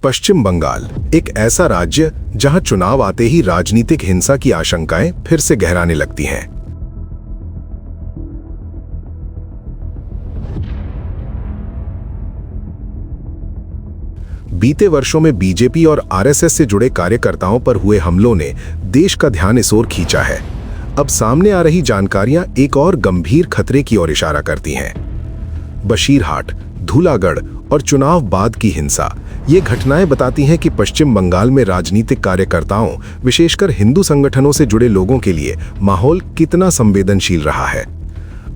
पश्चिम बंगाल एक ऐसा राज्य जहां चुनाव आते ही राजनीतिक हिंसा की आशंकाएं फिर से गहराने लगती हैं। बीते वर्षों में बीजेपी और आरएसएस से जुड़े कार्यकर्ताओं पर हुए हमलों ने देश का ध्यान इस ओर खींचा है। अब सामने आ रही जानकारियां एक और गंभीर खतरे की ओर इशारा करती हैं। बशीरहाट, धूलागढ़ और चुनाव बाद की हिंसा, ये घटनाएं बताती हैं कि पश्चिम बंगाल में राजनीतिक कार्यकर्ताओं, विशेषकर हिंदू संगठनों से जुड़े लोगों के लिए माहौल कितना संवेदनशील रहा है।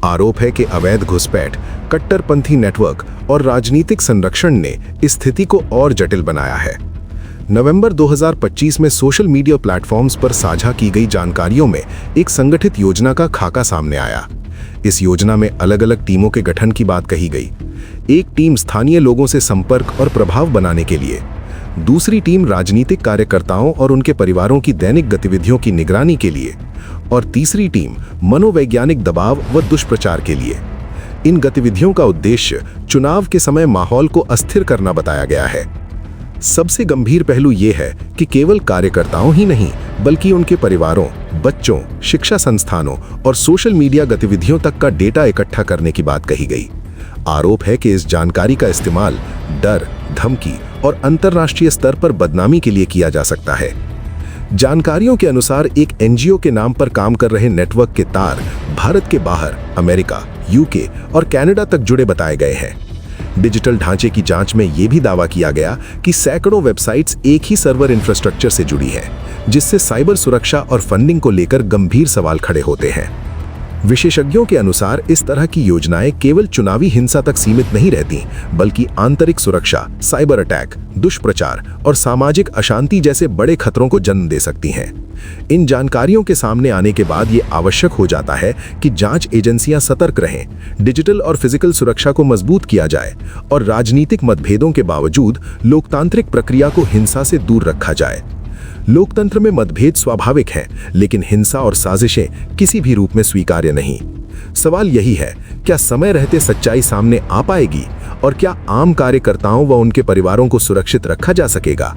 आरोप है कि अवैध घुसपैठ, कट्टरपंथी नेटवर्क और राजनीतिक संरक्षण ने स्थिति को और जटिल बनाया है। नवंबर 2025 में सोशल मीडिया प्लेटफॉर्म्स पर साझा की गई जानकारियों में एक संगठित योजना का खाका सामने आया। इस योजना में अलग अलग टीमों के गठन की बात कही गई। एक टीम स्थानीय लोगों से संपर्क और प्रभाव बनाने के लिए, दूसरी टीम राजनीतिक कार्यकर्ताओं और उनके परिवारों की दैनिक गतिविधियों की निगरानी के लिए, और तीसरी टीम मनोवैज्ञानिक दबाव व दुष्प्रचार के लिए। इन गतिविधियों का उद्देश्य चुनाव के समय माहौल को अस्थिर करना बताया गया है। सबसे गंभीर पहलू ये है कि केवल कार्यकर्ताओं ही नहीं, बल्कि उनके परिवारों, बच्चों, शिक्षा संस्थानों और सोशल मीडिया गतिविधियों तक का डेटा इकट्ठा करने की बात कही गई। आरोप है कि इस जानकारी का इस्तेमाल डर, धमकी और अंतर्राष्ट्रीय स्तर पर बदनामी के लिए किया जा सकता है। जानकारियों के अनुसार एक एनजीओ के नाम पर काम कर रहे नेटवर्क के तार भारत के बाहर अमेरिका, यूके और कनाडा तक जुड़े बताए गए हैं। डिजिटल ढांचे की जांच में यह भी दावा किया गया कि सैकड़ों वेबसाइट्स एक ही सर्वर इंफ्रास्ट्रक्चर से जुड़ी हैं, जिससे साइबर सुरक्षा और फंडिंग को लेकर गंभीर सवाल खड़े होते हैं। विशेषज्ञों के अनुसार इस तरह की योजनाएं केवल चुनावी हिंसा तक सीमित नहीं रहती, बल्कि आंतरिक सुरक्षा, साइबर अटैक, दुष्प्रचार और सामाजिक अशांति जैसे बड़े खतरों को जन्म दे सकती हैं। इन जानकारियों के सामने आने के बाद ये आवश्यक हो जाता है कि जांच एजेंसियां सतर्क रहें, डिजिटल और फिजिकल सुरक्षा को मजबूत किया जाए और राजनीतिक मतभेदों के बावजूद लोकतांत्रिक प्रक्रिया को हिंसा से दूर रखा जाए। लोकतंत्र में मतभेद स्वाभाविक हैं, लेकिन हिंसा और साजिशें किसी भी रूप में स्वीकार्य नहीं। सवाल यही है, क्या समय रहते सच्चाई सामने आ पाएगी और क्या आम कार्यकर्ताओं व उनके परिवारों को सुरक्षित रखा जा सकेगा?